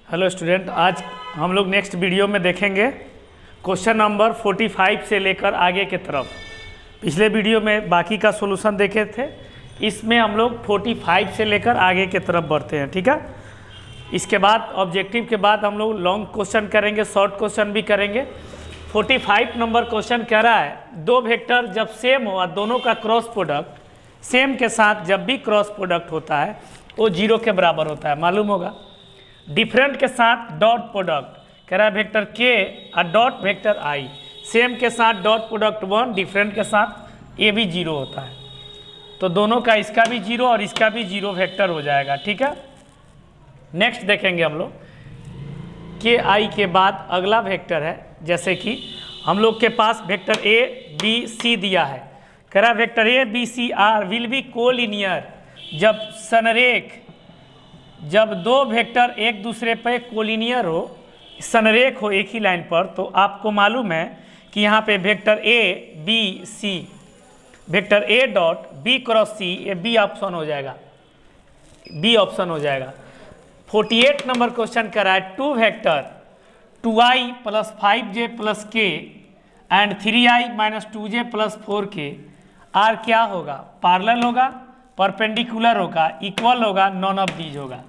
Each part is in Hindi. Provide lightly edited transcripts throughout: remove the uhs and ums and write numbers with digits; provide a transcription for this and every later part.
हेलो स्टूडेंट, आज हम लोग नेक्स्ट वीडियो में देखेंगे क्वेश्चन नंबर 45 से लेकर आगे के तरफ। पिछले वीडियो में बाकी का सॉल्यूशन देखे थे, इसमें हम लोग 45 से लेकर आगे के तरफ बढ़ते हैं। ठीक है, इसके बाद ऑब्जेक्टिव के बाद हम लोग लॉन्ग क्वेश्चन करेंगे, शॉर्ट क्वेश्चन भी करेंगे। 45 नंबर क्वेश्चन कह रहा है दो वेक्टर जब सेम हो और दोनों का क्रॉस प्रोडक्ट सेम के साथ जब भी क्रॉस प्रोडक्ट होता है वो 0 के बराबर होता है, मालूम होगा। डिफरेंट के साथ डॉट प्रोडक्ट कह रहा है वेक्टर के और डॉट वेक्टर आई, सेम के साथ डॉट प्रोडक्ट 1, डिफरेंट के साथ ये भी 0 होता है, तो दोनों का इसका भी 0 और इसका भी 0 वेक्टर हो जाएगा। ठीक है, नेक्स्ट देखेंगे हम लोग के आई के बाद अगला वेक्टर है, जैसे कि हम लोग के पास वेक्टर ए बी सी दिया है। कह रहा है vector A B C are will be collinear जब सनरेख, जब दो वेक्टर एक दूसरे पे कोलिनियर हो, सनरेख हो एक ही लाइन पर, तो आपको मालूम है कि यहाँ पे vector A B c, vector A dot b cross c, ये बी ऑप्शन हो जाएगा, बी ऑप्शन हो जाएगा। 48 नंबर क्वेश्चन कर रहा है two vector 2i plus 5j plus k and 3i minus 2j plus 4k are क्या होगा? पैरेलल होगा, परपेंडिकुलर होगा, इक्वल होगा, नॉन ऑफ दीज होगा।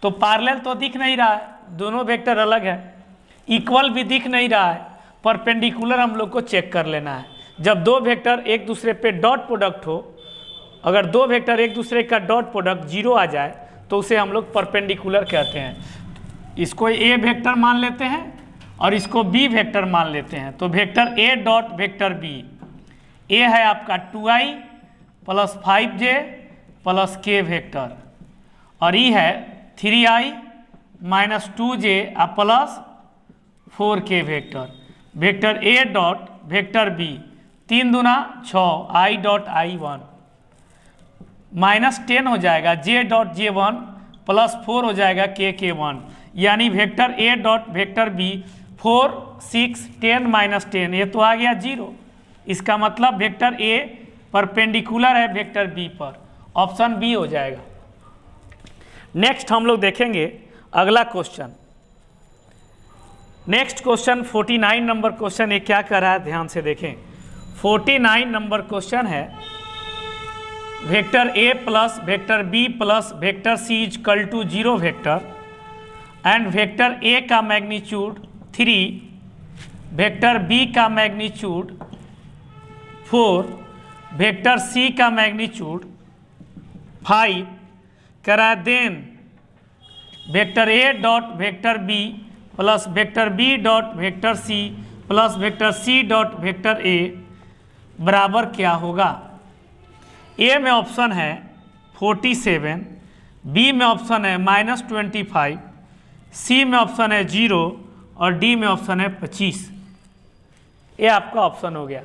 तो पैरेलल तो दिख नहीं रहा है, दोनों वेक्टर अलग है। इक्वल भी दिख नहीं रहा है, परपेंडिकुलर हम लोग को चेक कर लेना है। जब दो वेक्टर एक दूसरे पे डॉट प्रोडक्ट हो, अगर दो वेक्टर एक दूसरे का डॉट प्रोडक्ट 0 आ जाए तो उसे हम लोग परपेंडिकुलर कहते हैं। इसको ए वेक्टर मान लेते हैं और इसको बी वेक्टर मान लेते हैं। तो vector A dot vector B, A है आपका 2i प्लस 5j प्लस के वेक्टर और ई है 3i minus 2j plus 4k vector. Vector ए डॉट वेक्टर बी 3 दूना 6 i डॉट i1 माइनस 10 हो जाएगा j डॉट j1 प्लस 4 हो जाएगा k1, यानी वेक्टर ए डॉट वेक्टर बी 4 6 10 माइनस 10, ये तो आ गया 0। इसका मतलब वेक्टर ए परपेंडिकुलर है वेक्टर बी पर, ऑप्शन बी हो जाएगा। नेक्स्ट हम लोग देखेंगे अगला question. Next question 49 number question, ये क्या कर रहा है ध्यान से देखें। 49 नंबर क्वेश्चन है vector A plus vector B plus vector C is equal to 0 vector and vector A का मैग्नीट्यूड 3, वेक्टर बी का मैग्नीट्यूड 4, वेक्टर सी का मैग्नीट्यूड 5 करा, then vector A dot vector B plus vector B dot vector C plus vector C dot vector A बराबर क्या होगा? ए में ऑप्शन है 47, बी में ऑप्शन है -25, सी में ऑप्शन है 0 और डी में ऑप्शन है 25। ये आपका ऑप्शन हो गया।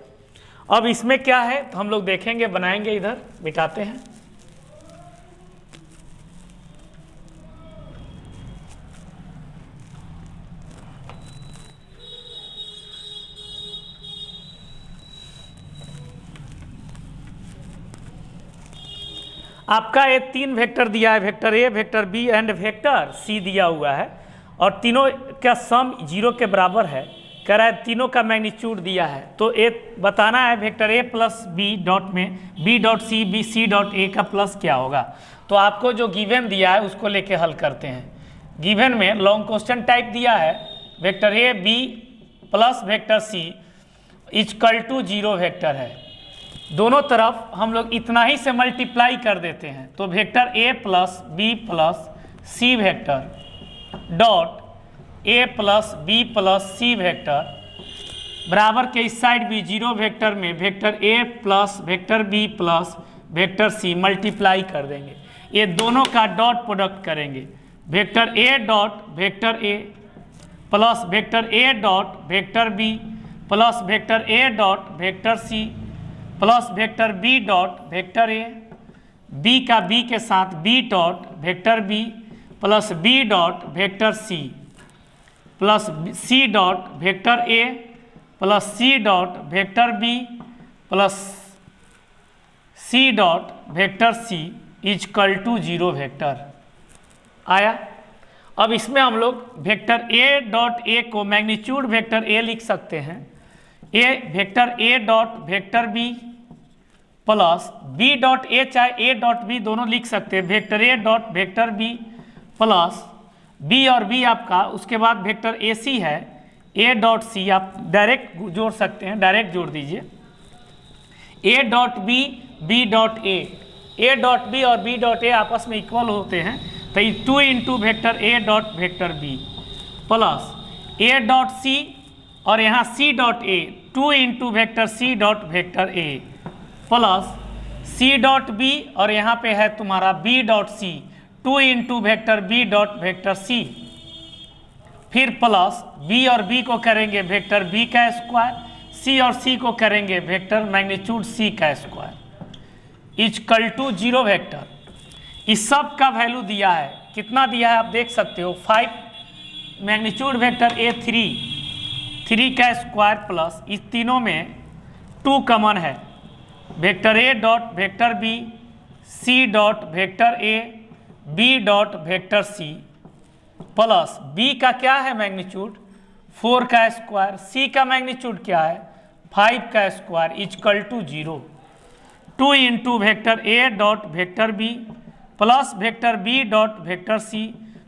अब इसमें क्या है तो हम लोग देखेंगे, बनाएंगे, इधर मिटाते हैं। आपका ये 3 वेक्टर दिया है, vector A vector B and vector C दिया हुआ है और तीनों का सम 0 के बराबर है। कह रहा है तीनों का मैग्नीट्यूड दिया है, तो ए बताना है vector A plus B dot में B dot C B C dot A का प्लस क्या होगा। तो आपको जो गिवन दिया है उसको लेके हल करते हैं। गिवन में लॉन्ग क्वेश्चन टाइप दिया है vector A B plus vector C is equal to 0 vector है, दोनों तरफ हम लोग इतना ही से मल्टीप्लाई कर देते हैं। तो vector A plus B plus C vector dot A plus B plus C vector बराबर के इस साइड भी 0 वेक्टर में vector A plus vector B plus vector C multiply कर देंगे। ये दोनों का डॉट प्रोडक्ट करेंगे, vector A dot vector A plus vector A dot vector B plus vector A dot vector C plus vector B dot vector A, B का बी के साथ B dot vector B plus B dot vector C plus C dot vector A plus C dot vector B plus C dot vector C is equal to 0 vector आया। अब इसमें हम लोग वेक्टर ए डॉट ए को मैग्नीट्यूड वेक्टर ए लिख सकते हैं, A vector A dot vector B plus B dot A चाहे ए डॉट बी दोनों लिख सकते हैं, वेक्टर ए dot vector B plus B और बी आपका, उसके बाद वेक्टर ए सी है ए डॉट सी, आप डायरेक्ट जोड़ सकते हैं, डायरेक्ट जोड़ दीजिए A dot B B dot A dot B और बी डॉट ए आपस में इक्वल होते हैं, तो ये 2 into vector A dot vector B plus A dot C और यहाँ C dot A 2 into vector C dot vector A plus C dot B और यहाँ पे है तुम्हारा B dot C 2 into vector B dot vector C, फिर प्लस बी और बी को करेंगे वेक्टर बी का स्क्वायर, सी और सी को करेंगे वेक्टर मैग्नीट्यूड सी का स्क्वायर इक्वल टू 0 वेक्टर। इस सब का वैल्यू दिया है, कितना दिया है आप देख सकते हो 5 मैग्नीट्यूड वेक्टर ए 3 का स्क्वायर प्लस इस तीनों में 2 कॉमन है, वेक्टर ए dot vector B C dot vector ए B dot vector C plus B का क्या है मैग्नीट्यूड 4 का स्क्वायर, सी का मैग्नीट्यूड क्या है 5 का square equal to 0, 2 into vector A dot vector B plus vector B dot vector C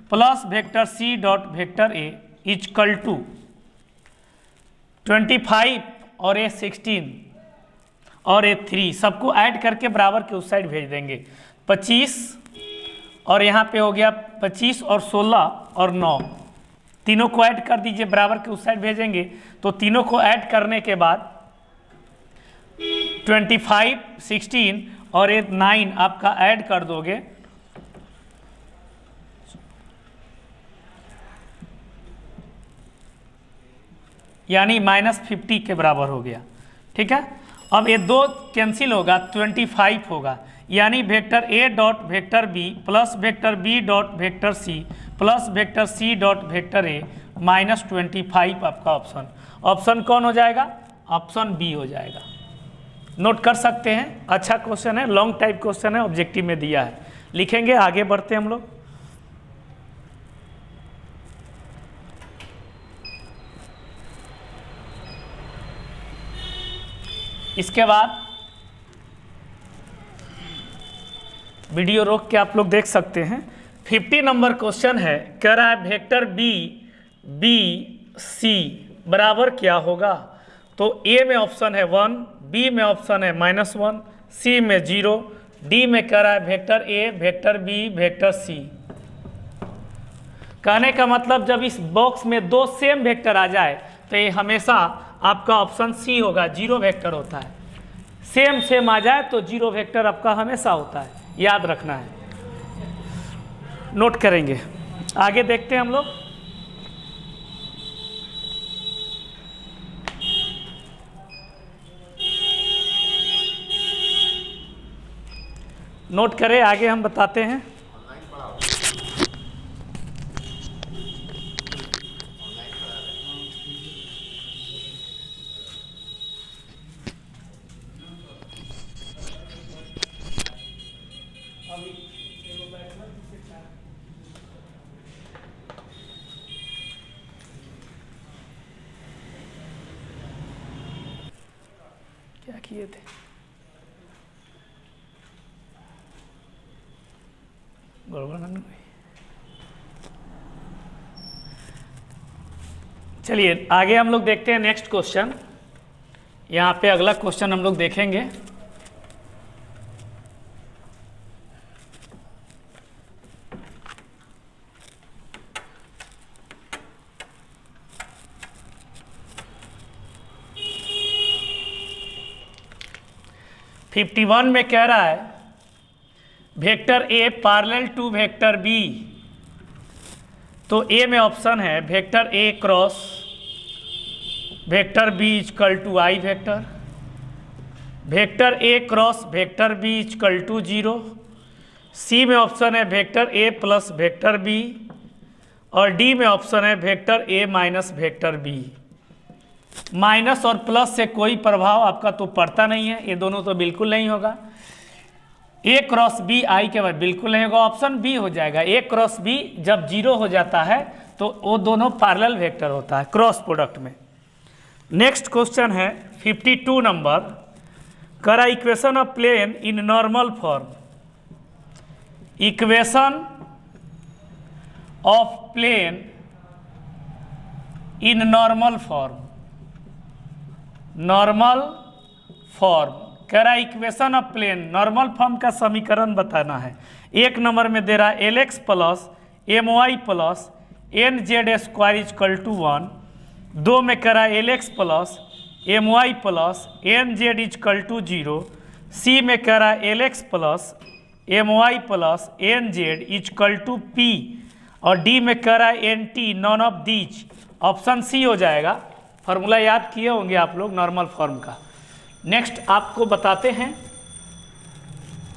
plus vector C dot vector A equal to 25 और ए 16 और ए 3 सबको ऐड करके बराबर के उस साइड भेज देंगे। 25 और यहाँ पे हो गया 25 और 16 और 9, तीनों को ऐड कर दीजिए, बराबर के उस साइड भेजेंगे तो तीनों को ऐड करने के बाद 25 16 और एक 9 आपका ऐड कर दोगे यानी -50 के बराबर हो गया। ठीक है, अब ये 2 कैंसिल होगा 25 होगा, यानी vector A dot vector B plus vector B dot vector C plus vector C dot vector A -25 आपका ऑप्शन कौन हो जाएगा, ऑप्शन बी हो जाएगा। नोट कर सकते हैं, अच्छा क्वेश्चन है, लॉन्ग टाइप क्वेश्चन है, ऑब्जेक्टिव में दिया है, लिखेंगे। आगे बढ़ते हैं हम लोग। इसके बाद वीडियो रोक के आप लोग देख सकते हैं। 50 नंबर क्वेश्चन है, कह रहा है वेक्टर बी बी सी बराबर क्या होगा, तो ए में ऑप्शन है 1, बी में ऑप्शन है -1, सी में 0, डी में कह रहा है vector A vector B vector C. कहने का मतलब जब इस बॉक्स में 2 सेम वेक्टर आ जाए तो ये हमेशा आपका ऑप्शन सी होगा, 0 वेक्टर होता है। सेम आ जाए तो 0 वेक्टर आपका हमेशा होता है, याद रखना है, नोट करेंगे। आगे देखते हैं हम लोग। नोट करें, आगे हम बताते हैं। क्या किए थे, गड़बड़ नहीं हुई। चलिए आगे हम लोग देखते हैं नेक्स्ट क्वेश्चन। यहाँ पे अगला क्वेश्चन हम लोग देखेंगे। फिफ्टी 51 में कह रहा है vector A parallel to vector B, तो ए में ऑप्शन है vector A cross vector B equal to I vector, vector A cross vector B equal to 0, C में ऑप्शन है vector A plus vector B, और डी में ऑप्शन है vector A minus vector B. Minus और प्लस से कोई प्रभाव आपका तो पड़ता नहीं है, ये दोनों तो बिल्कुल नहीं होगा। ए क्रॉस बी आई के बाद बिल्कुल नहीं होगा, ऑप्शन बी हो जाएगा। ए क्रॉस बी जब 0 हो जाता है तो वो दोनों पैरेलल वेक्टर होता है क्रॉस प्रोडक्ट में। नेक्स्ट क्वेश्चन है 52 नंबर, करा equation of plane in normal form. Equation of plane in normal form, normal form कह रहा है equation of plane normal form का समीकरण बताना है। एक नंबर में दे रहा है L X plus M Y plus N Z square is equal to 1। 2 में कह रहा है L X plus M Y plus N Z is equal to 0। C में कह रहा है L X plus M Y plus N Z is equal to P. और डी में कह रहा है एन टी none of these. Option C हो जाएगा। फार्मूला याद किए होंगे आप लोग नॉर्मल फॉर्म का। नेक्स्ट आपको बताते हैं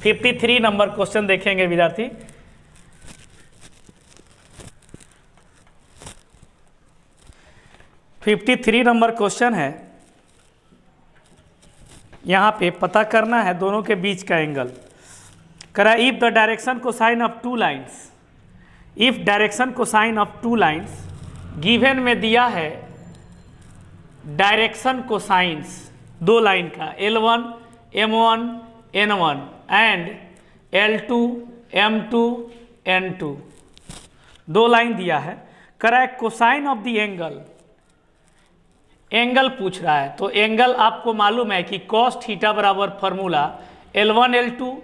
53 नंबर क्वेश्चन देखेंगे विद्यार्थी। फिफ्टी 53 नंबर क्वेश्चन है, यहाँ पे पता करना है दोनों के बीच का एंगल। करा if the direction cosine of two lines, if direction cosine of two lines given में दिया है डायरेक्शन कोसाइंस दो लाइन का L1 M1 N1 and L2 M2 N2, दो लाइन दिया है। करा cosine of the angle, angle पूछ रहा है। तो एंगल आपको मालूम है कि कॉस थीटा बराबर formula L1 L2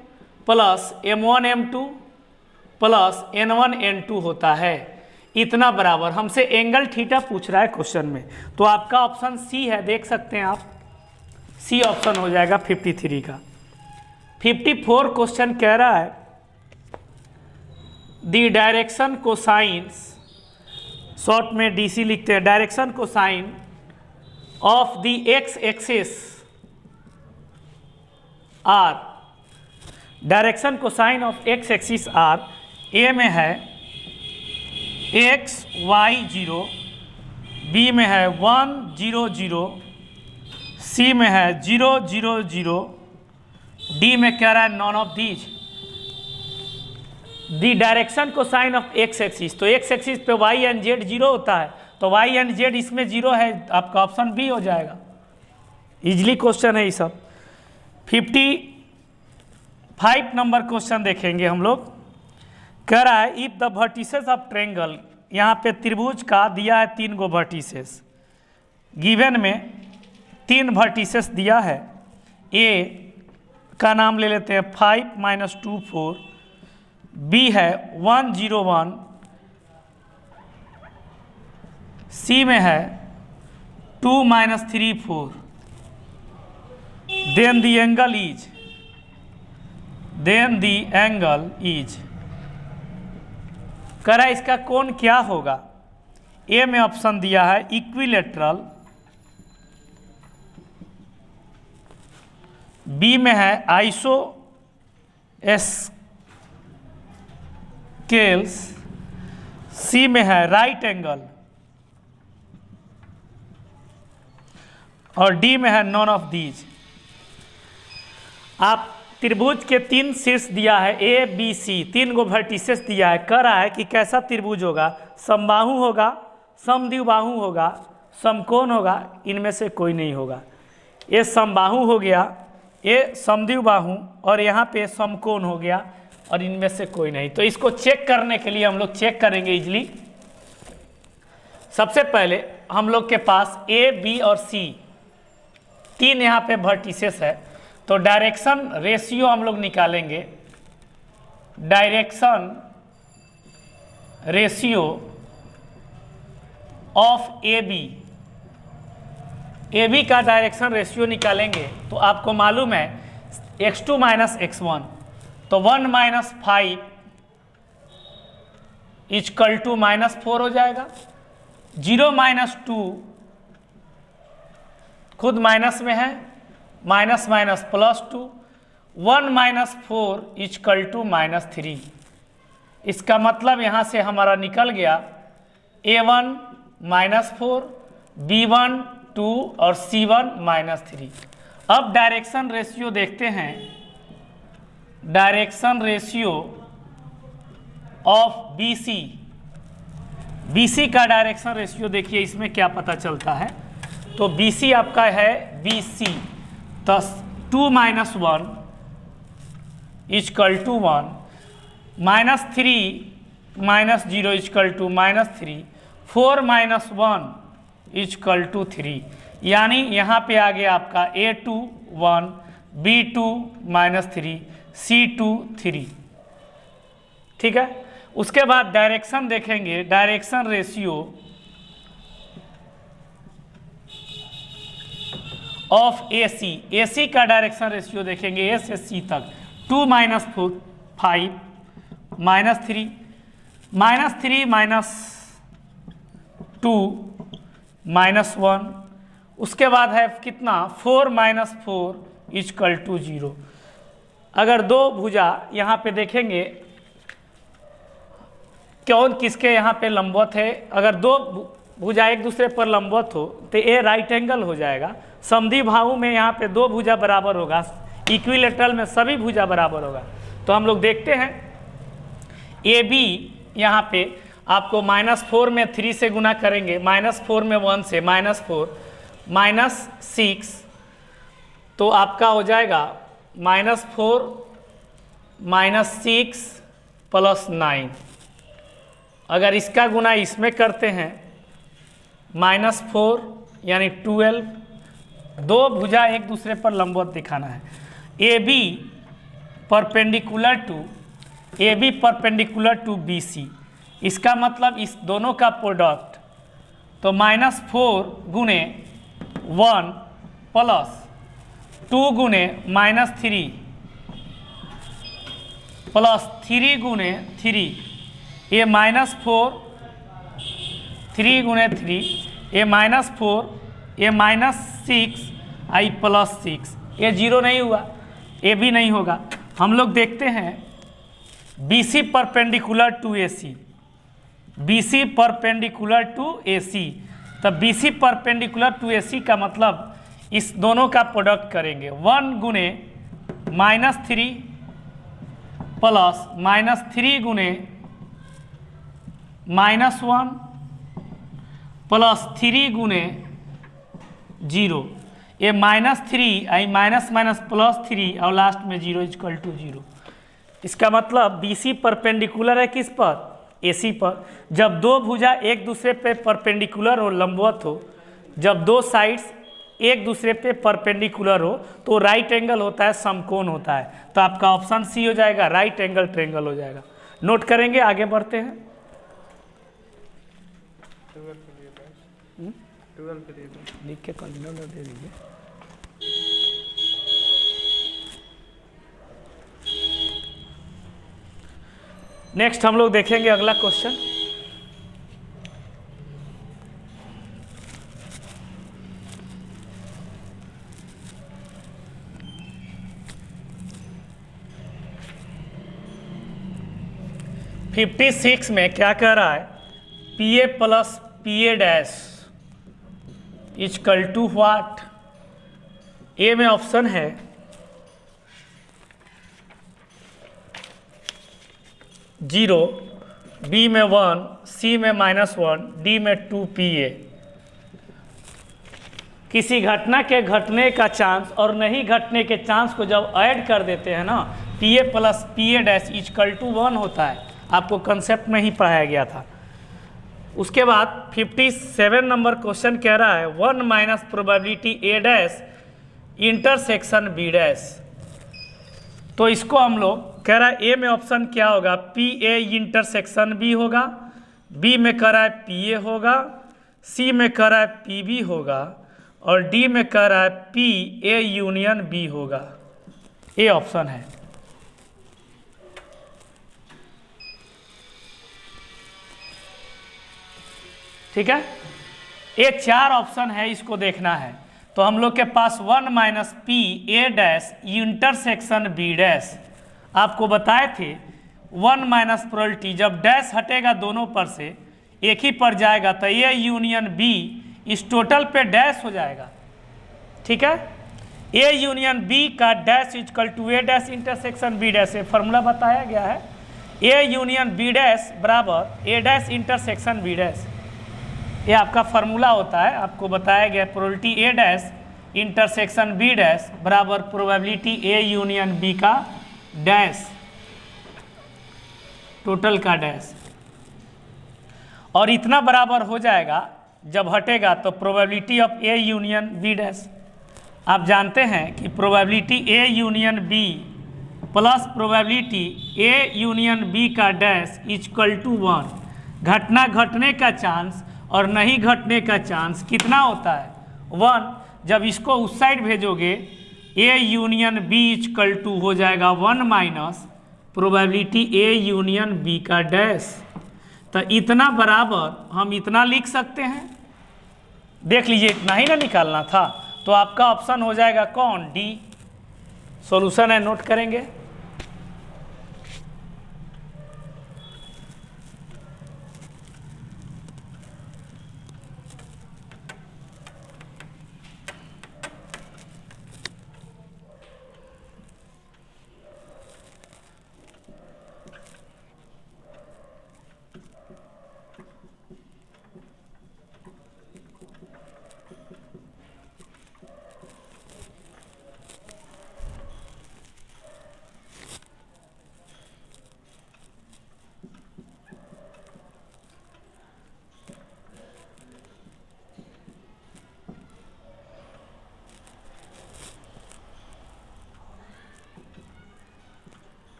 plus M1 M2 plus N1 N2 होता है। इतना बराबर हमसे एंगल थीटा पूछ रहा है क्वेश्चन में, तो आपका ऑप्शन सी है, देख सकते हैं आप, सी ऑप्शन हो जाएगा 53 का। 54 क्वेश्चन कह रहा है द डायरेक्शन कोसाइंस, शॉर्ट में डीसी लिखते हैं, direction cosine of the X axis are, direction cosine of X axis are. A में है एक्स वाई 0, बी में है 1 0 0, सी में है 0 0 0, डी में कह रहा है non of these. The direction cosine of X axis, तो एक्स एक्सिस पे वाई एंड जेड 0 होता है, तो वाई एंड जेड इसमें 0 है, आपका ऑप्शन बी हो जाएगा। इजली क्वेश्चन है ये सब। 55 नंबर क्वेश्चन देखेंगे हम लोग। कह रहा है if the vertices of triangle, यहाँ पे त्रिभुज का दिया है 3 गो वर्टिसेस, गिवन में 3 वर्टिसेस दिया है। ए का नाम ले लेते हैं 5 - 2 4, बी है 1 0 1, सी में है 2 - 3 4, then the angle is, then the angle is. कह रहा है इसका कोण क्या होगा। ए में ऑप्शन दिया है इक्विलेटरल, बी में है आइसो स्केल्स, सी में है राइट एंगल और डी में है नॉन ऑफ दीज। आप त्रिभुज के 3 शीर्ष दिया है A B C, 3 go vertices दिया है। कह रहा है कि कैसा त्रिभुज होगा, समबाहु होगा, समद्विबाहु होगा, समकोण होगा, इनमें से कोई नहीं होगा। ये समबाहु हो गया, ये समद्विबाहु और यहाँ पे समकोण हो गया और इनमें से कोई नहीं। तो इसको चेक करने के लिए हम लोग चेक करेंगे इजली। सबसे पहले हम लोग के पास ए बी और सी 3 यहाँ पे वर्टिसेस है, तो डायरेक्शन रेशियो हम लोग निकालेंगे। Direction ratio of A B का डायरेक्शन रेशियो निकालेंगे तो आपको मालूम है x2 - x1, तो 1 - 5 इजकल टू -4 हो जाएगा। 0 - 2 खुद माइनस में है, माइनस माइनस +2, 1 - 4 इजकल टू -3। इसका मतलब यहाँ से हमारा निकल गया A1 -4, B1 2 और C1 -3। अब डायरेक्शन रेशियो देखते हैं। Direction ratio of BC। BC का डायरेक्शन रेशियो देखिए इसमें क्या पता चलता है। तो BC आपका है BC, तो 2 - 1 = 1, -3 - 0 = -3, 4 - 1 = 3, यानी यहाँ पे आ गया आपका A2 1, B2 -3, C2 3। ठीक है, उसके बाद डायरेक्शन देखेंगे, direction ratio of AC। AC का डायरेक्शन रेशियो देखेंगे A से C तक, 2 - 5 -3, -3 -2 -1, उसके बाद है कितना 4 - 4 = 0। अगर दो भुजा यहाँ पे देखेंगे कौन किसके यहाँ पे लंबवत है, अगर दो भुजा एक दूसरे पर लंबवत हो तो ये राइट एंगल हो जाएगा। समद्वि बाहु में यहाँ पे दो भुजा बराबर होगा, इक्विलेटरल में सभी भुजा बराबर होगा। तो हम लोग देखते हैं AB यहाँ पे आपको -4 में 3 से गुना करेंगे, -4 में 1 से, -4 -6, तो आपका हो जाएगा -4 -6 + 9। अगर इसका गुना इसमें करते हैं -4 यानी 12, दो भुजा एक दूसरे पर लंबवत दिखाना है। AB परपेंडिकुलर टू BC, इसका मतलब इस दोनों का प्रोडक्ट, तो -4 गुने 1 प्लस 2 गुने -3 प्लस 3 गुने 3, ये -4, 3 गुने 3, ये -4, ये -6, आई +6, ये 0 नहीं हुआ, ये भी नहीं होगा। हम लोग देखते हैं BC perpendicular to AC, BC perpendicular to AC, तब BC परपेंडिकुलर टू AC का मतलब इस दोनों का प्रोडक्ट करेंगे, 1 गुने -3 प्लस -3 गुने -1 प्लस 3 गुने 0, ये -3 आई +3 और लास्ट में 0 = 0। इसका मतलब BC परपेंडिकुलर है किस पर, AC पर। जब दो भुजा एक दूसरे पे परपेंडिकुलर हो, लंबवत हो, जब दो साइड्स एक दूसरे पे परपेंडिकुलर हो तो राइट एंगल होता है, समकोण होता है। तो आपका ऑप्शन C हो जाएगा, राइट एंगल ट्रायंगल हो जाएगा। नोट करेंगे, आगे बढ़ते हैं। 12 लिख के कंटिन्यू दे दीजिए। नेक्स्ट हम लोग देखेंगे अगला क्वेश्चन। (56) में क्या कह रहा है, PA + PA' = व्हाट। ए में ऑप्शन है जीरो, बी में 1, सी में -1, डी में 2 PA। किसी घटना के घटने का चांस और नहीं घटने के चांस को जब ऐड कर देते हैं ना, PA + PA' = 1 होता है। आपको कंसेप्ट में ही पढ़ाया गया था। उसके बाद 57 नंबर क्वेश्चन कह रहा है 1 - प्रोबेबिलिटी A' इंटरसेक्शन B'। तो इसको हम लोग कह रहा है ए में ऑप्शन क्या होगा, PA इंटरसेक्शन B होगा, बी में कह रहा है PA होगा, सी में कह रहा है PB होगा और डी में कह रहा है PA यूनियन B होगा। ए ऑप्शन है। ठीक है, ये 4 ऑप्शन है, इसको देखना है। तो हम लोग के पास 1 - PA' इंटरसेक्शन B'। आपको बताए थे 1 - प्रोबेबिलिटी जब डैश हटेगा दोनों पर से एक ही पर जाएगा तो A यूनियन B इस टोटल पे डैश हो जाएगा। ठीक है, ए यूनियन बी का dash equal to A dash intersection B dash, ये फॉर्मूला बताया गया है। ए यूनियन बी डैश बराबर A dash intersection B dash, ये आपका फार्मूला होता है, आपको बताया गया। Probability A dash intersection B dash बराबर प्रोबेबिलिटी ए यूनियन बी का डैश, टोटल का डैश, और इतना बराबर हो जाएगा जब हटेगा तो probability of A union B dash. आप जानते हैं कि probability A union B plus probability A union B का डैश इक्वल टू 1, घटना घटने का चांस और नहीं घटने का चांस कितना होता है 1। जब इसको उस साइड भेजोगे A union B equal to हो जाएगा 1 minus probability A union B का डैश। तो इतना बराबर हम इतना लिख सकते हैं, देख लीजिए इतना ही ना निकालना था, तो आपका ऑप्शन हो जाएगा कौन, डी। सॉल्यूशन है, नोट करेंगे।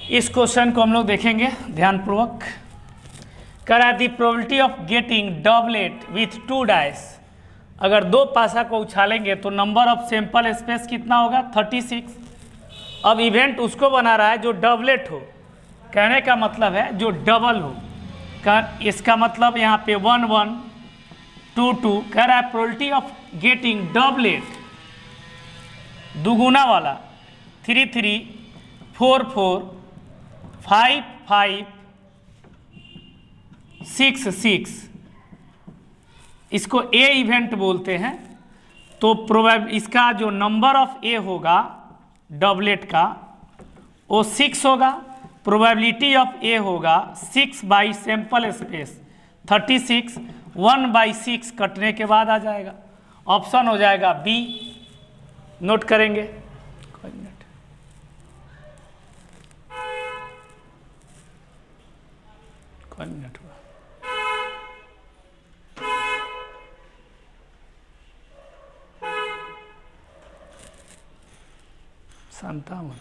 इस क्वेश्चन को हम लोग देखेंगे ध्यानपूर्वक। करा दी probability of getting doublet with 2 dice, अगर 2 पासा को उछालेंगे तो नंबर ऑफ सैंपल स्पेस कितना होगा 36। अब इवेंट उसको बना रहा है जो डबलेट हो, कहने का मतलब है जो डबल हो, इसका मतलब यहाँ पे 1 1 2 2। कह रहा है प्रोबेबिलिटी ऑफ गेटिंग डबलेट दुगुना वाला 3 3 4 4 5 5 6 6, इसको ए इवेंट बोलते हैं। तो इसका जो नंबर ऑफ ए होगा डबलेट का वो 6 होगा, प्रोबेबिलिटी ऑफ ए होगा 6 बाई सैंपल स्पेस 36, 1 बाई 6 कटने के बाद आ जाएगा, ऑप्शन हो जाएगा बी। नोट करेंगे। कौन मिनट हुआ? संतावन।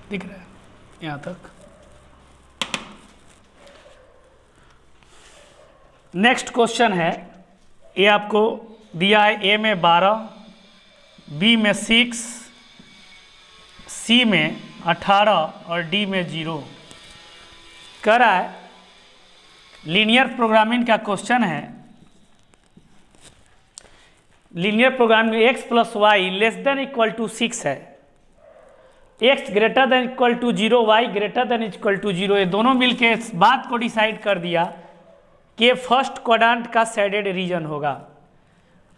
दिख रहा है यहाँ तक। नेक्स्ट क्वेश्चन है, ये आपको दिया है ए में 12, बी में 6, सी में 18 और डी में 0। कह रहा है लीनियर प्रोग्रामिंग का क्वेश्चन है। लीनियर प्रोग्रामिंग में x plus Y less than equal to 6 है, x greater than equal to 0, y greater than equal to 0, ये दोनों मिलके इस बात को डिसाइड कर दिया कि फर्स्ट क्वाड्रेंट का शेडेड रीजन होगा।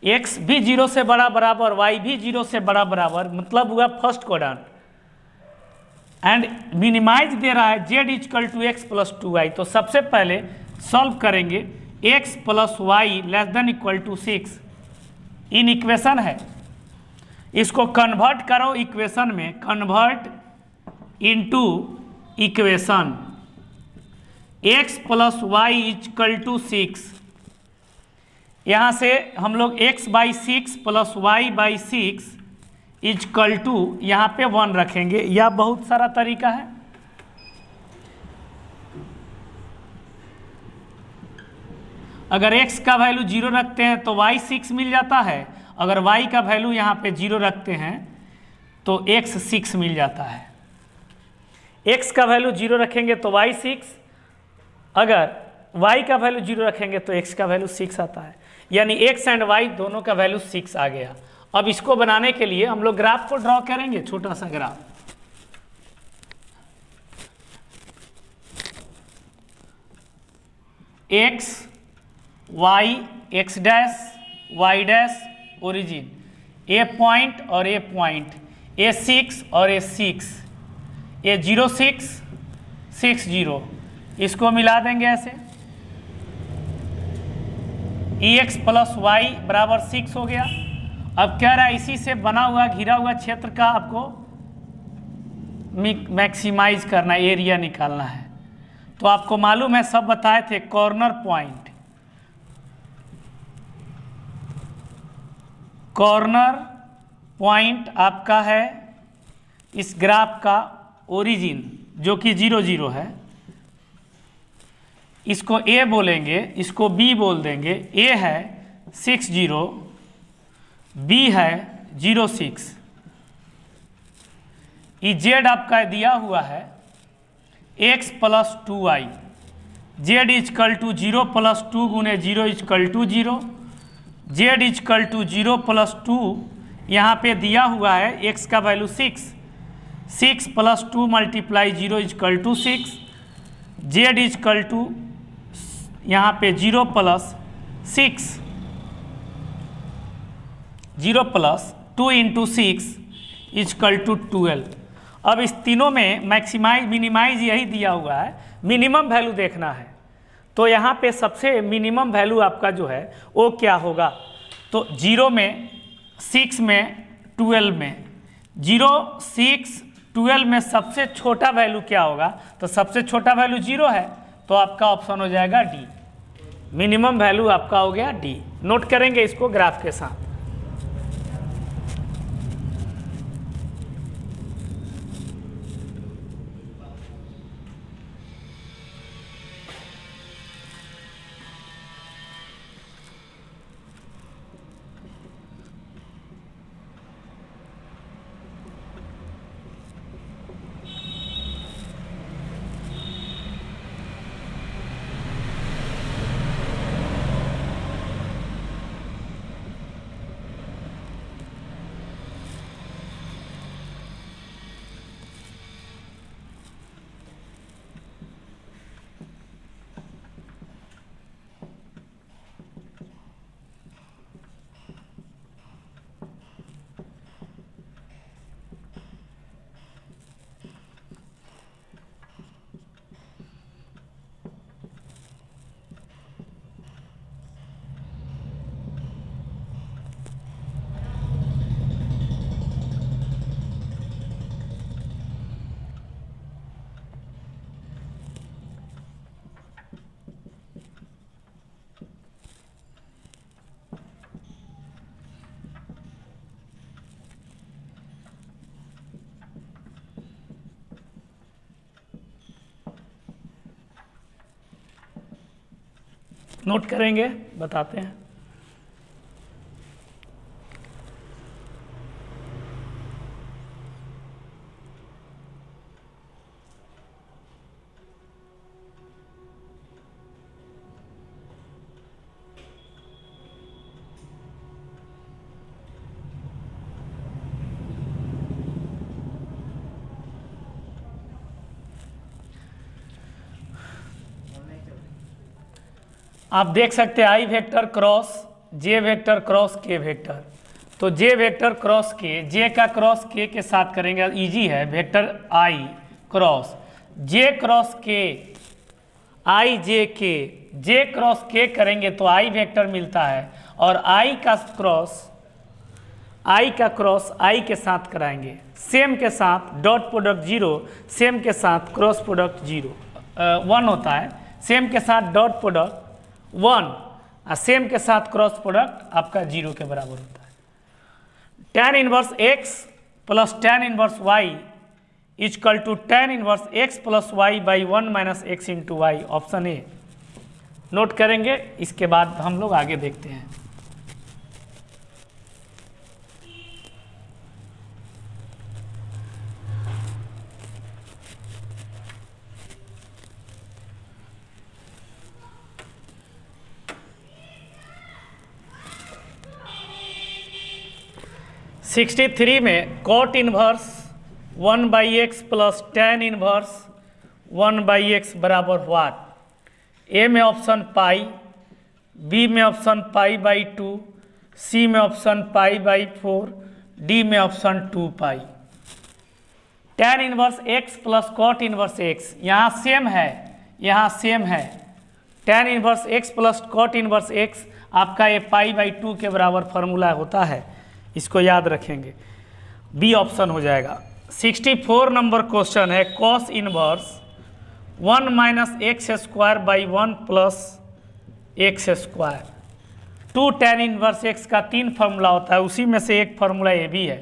x भी 0 से बड़ा बराबर, y भी 0 से बड़ा बराबर, मतलब हुआ फर्स्ट क्वाड्रेंट। एंड मिनिमाइज दे रहा है z equal to X plus 2y। तो सबसे पहले सॉल्व करेंगे x plus Y less than equal to 6, inequation है, इसको कन्वर्ट करो इक्वेशन में, convert into equation x plus Y equal to 6। यहाँ से हम लोग x by 6 plus Y by 6 equal to यहाँ पे 1 रखेंगे। यह बहुत सारा तरीका है। अगर x का वैल्यू 0 रखते हैं तो y 6 मिल जाता है, अगर y का वैल्यू यहाँ पे 0 रखते हैं तो x 6 मिल जाता है। x का वैल्यू 0 रखेंगे तो y 6, अगर y का वैल्यू 0 रखेंगे तो x का वैल्यू 6 आता है, यानी x एंड y दोनों का वैल्यू 6 आ गया। अब इसको बनाने के लिए हम लोग ग्राफ को ड्रॉ करेंगे, छोटा सा graph. x y x dash y dash origin, A point और ए पॉइंट, ए 6 और ए 6, ए 0 6 6 0, इसको मिला देंगे ऐसे, ex प्लस वाई बराबर 6 हो गया। अब कह रहा है इसी से बना हुआ घिरा हुआ क्षेत्र का आपको मैक्सिमाइज करना, एरिया निकालना है। तो आपको मालूम है, सब बताए थे, कॉर्नर पॉइंट, कॉर्नर पॉइंट आपका है इस ग्राफ का ओरिजिन जो कि 0 0 है, इसको A बोलेंगे, इसको B बोल देंगे। A है 6 0, B है 0 6, ई Z आपका दिया हुआ है x plus 2y, Z is equal to 0 plus 2 गुने 0 is equal to 0, Z is equal to 0 plus 2 यहाँ पे दिया हुआ है x का value 6, 6 plus 2 multiply 0 is equal to 6, Z is equal to यहाँ पे 0 plus 6, 0 plus 2 into 6 is equal to 12। अब इस तीनों में मैक्सिमाइज मिनिमाइज यही दिया हुआ है, मिनिमम वैल्यू देखना है। तो यहाँ पे सबसे मिनिमम वैल्यू आपका जो है वो क्या होगा, तो 0 में 6 में 12 में, 0 6 12 में सबसे छोटा वैल्यू क्या होगा, तो सबसे छोटा वैल्यू 0 है, तो आपका ऑप्शन हो जाएगा डी, मिनिमम वैल्यू आपका हो गया डी। नोट करेंगे इसको ग्राफ के साथ। नोट करेंगे, बताते हैं। आप देख सकते हैं आई वेक्टर क्रॉस जे वेक्टर क्रॉस के वेक्टर, तो जे वेक्टर क्रॉस के, जे का क्रॉस के साथ करेंगे, इजी है, वेक्टर आई क्रॉस जे क्रॉस के, आई जे के, जे क्रॉस के करेंगे तो आई वेक्टर मिलता है, और आई का क्रॉस आई के साथ कराएंगे, सेम के साथ डॉट प्रोडक्ट 0, सेम के साथ क्रॉस प्रोडक्ट 1 होता है, सेम के साथ डॉट प्रोडक्ट 1 और सेम के साथ क्रॉस प्रोडक्ट आपका 0 के बराबर होता है। tan inverse x plus tan inverse y equal to tan inverse x plus y by 1 minus x into y, option A note करेंगे। इसके बाद हम लोग आगे देखते हैं। सिक्सटी थ्री में cot inverse 1 by x plus tan inverse 1 by x बराबर व्हाट, ए में ऑप्शन पाई, बी में ऑप्शन पाई बाई 2, सी में ऑप्शन पाई बाई 4, डी में ऑप्शन 2 पाई। tan inverse x plus cot inverse x, यहाँ सेम है, यहाँ सेम है, tan inverse x plus cot inverse x आपका ये पाई बाई 2 के बराबर फार्मूला होता है, इसको याद रखेंगे, बी ऑप्शन हो जाएगा। 64 नंबर क्वेश्चन है cos inverse 1 minus x square by 1 plus x square, 2 tan inverse x का 3 फार्मूला होता है, उसी में से एक फार्मूला ये भी है।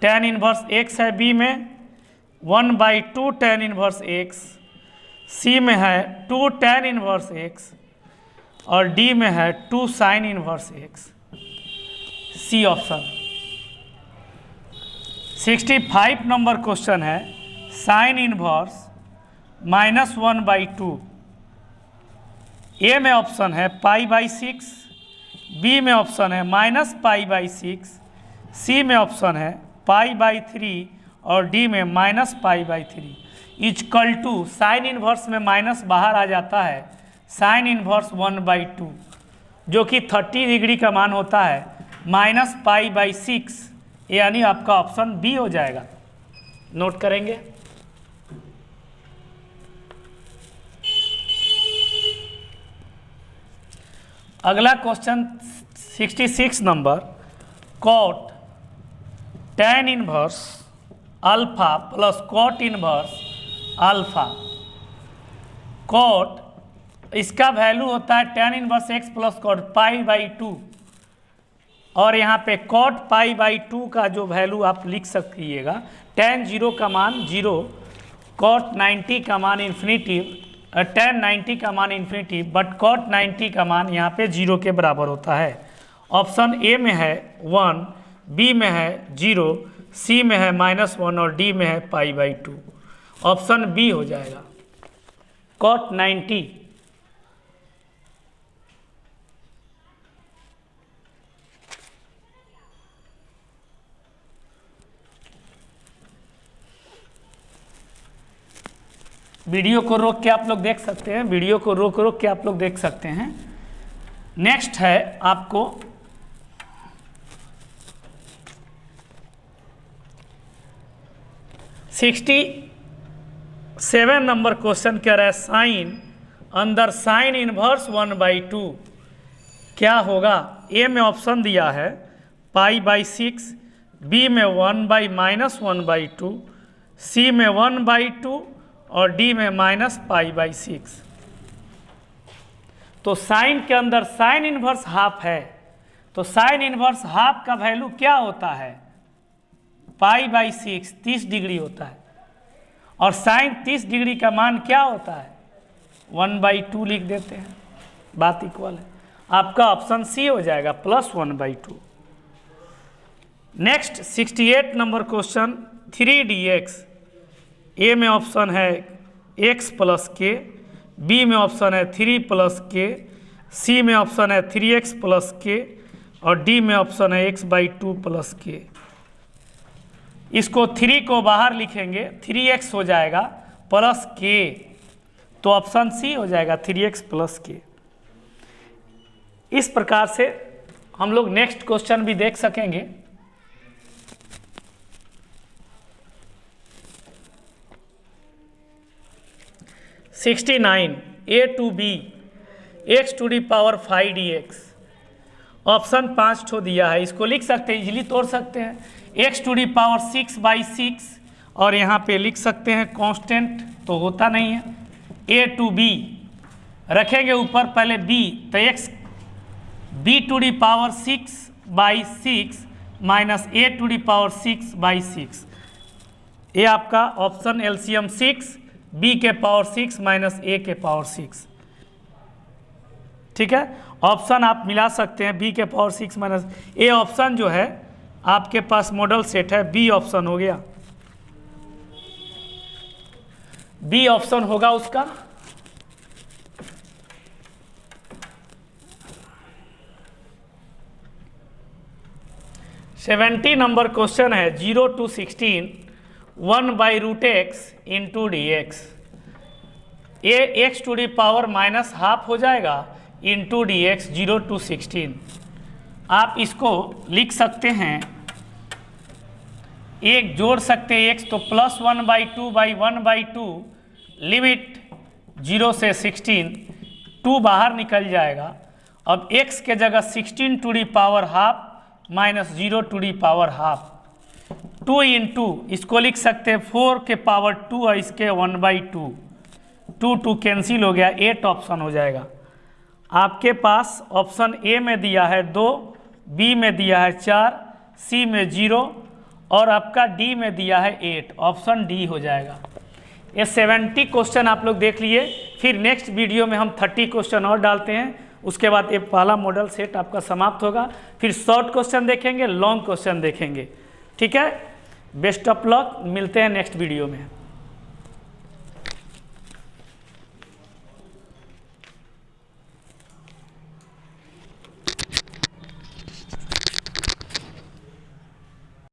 tan इनवर्स x है बी में 1 by 2 tan inverse x, C में है 2 tan इनवर्स x और डी में है 2 sine inverse x, C option. 65 नंबर क्वेश्चन है sine inverse minus 1 by 2, A में ऑप्शन है पाई बाई 6, बी में ऑप्शन है माइनस पाई बाई 6, सी में ऑप्शन है पाई बाई 3 और डी में minus pi by 3, is equal to sine inverse में माइनस बाहर आ जाता है, साइन इनवर्स 1 बाई 2 जो कि 30 डिग्री का मान होता है, माइनस पाई बाई 6, यानी आपका ऑप्शन बी हो जाएगा। नोट करेंगे। अगला क्वेश्चन 66 नंबर cot tan inverse alpha plus cot inverse alpha, cot इसका वैल्यू होता है tan inverse x plus cot pi by 2, और यहाँ पे कॉट पाई बाई 2 का जो वैल्यू आप लिख सकिएगा, tan 0 का मान 0, कॉट 90 का मान इन्फिनिटी, tan 90 का मान इन्फिनिटी, बट कॉट 90 का मान यहाँ पे 0 के बराबर होता है। ऑप्शन ए में है 1, बी में है 0, सी में है -1 और डी में है पाई बाई 2, ऑप्शन बी हो जाएगा कॉट 90। वीडियो को रोक के आप लोग देख सकते हैं, वीडियो को रोक के आप लोग देख सकते हैं। नेक्स्ट है आपको सिक्सटी 7 नंबर क्वेश्चन कह रहा है साइन अंदर साइन इनवर्स 1 बाई 2 क्या होगा। ए में ऑप्शन दिया है पाई बाई 6, बी में 1 बाई -1 बाई 2, सी में 1 बाई 2 और डी में माइनस पाई बाई 6। तो साइन के अंदर साइन इनवर्स हाफ है, तो साइन इनवर्स हाफ का वैल्यू क्या होता है, पाई बाई 6 30 डिग्री होता है, और साइन 30 डिग्री का मान क्या होता है 1 बाई 2 लिख देते हैं, बात इक्वल है, आपका ऑप्शन सी हो जाएगा +1 by 2। Next 68 number question 3dx, ए में ऑप्शन है x प्लस के, बी में ऑप्शन है 3 प्लस के, सी में ऑप्शन है 3x प्लस के और डी में ऑप्शन है x बाई 2 प्लस के। इसको 3 को बाहर लिखेंगे 3x हो जाएगा प्लस के, तो ऑप्शन सी हो जाएगा 3x प्लस के। इस प्रकार से हम लोग नेक्स्ट क्वेश्चन भी देख सकेंगे। A to B x to the power 5 dx। Option 5 ठो दिया है, इसको लिख सकते हैं, इजीली तोड़ सकते हैं। x टू दी पावर 6/6 और यहाँ पे लिख सकते हैं कांस्टेंट, तो होता नहीं है। A to B रखेंगे ऊपर पहले b, तो x b to the power 6/6 minus a to the power 6/6। ये आपका ऑप्शन एलसीएम 6, b के पावर 6 माइनस a के पावर 6। ठीक है, ऑप्शन आप मिला सकते हैं, b के पावर 6 माइनस ए। ऑप्शन जो है आपके पास मॉडल सेट है, बी ऑप्शन हो गया, बी ऑप्शन होगा उसका। सेवेंटी नंबर क्वेश्चन है, 0 to 16 1/√x into D X. ये X to the power minus half हो जाएगा इंटू डी एक्स 0 to 16। आप इसको लिख सकते हैं, एक जोड़ सकते हैं x, तो +1/2/1/2 लिमिट 0 से 16, 2 बाहर निकल जाएगा। अब x के जगह 16 to the power half minus 0 to the power half, 2 into इसको लिख सकते हैं 4 के पावर 2 और इसके 1/2, 2 कैंसिल हो गया, 8 ऑप्शन हो जाएगा। आपके पास ऑप्शन ए में दिया है 2, बी में दिया है 4, सी में 0 और आपका डी में दिया है 8, ऑप्शन डी हो जाएगा। ये 70 क्वेश्चन आप लोग देख लिए। फिर नेक्स्ट वीडियो में हम 30 क्वेश्चन और डालते हैं, उसके बाद ये पहला मॉडल सेट आपका समाप्त होगा। फिर शॉर्ट क्वेश्चन देखेंगे, लॉन्ग क्वेश्चन देखेंगे। ठीक है, बेस्ट ऑफ लक, मिलते हैं नेक्स्ट वीडियो में।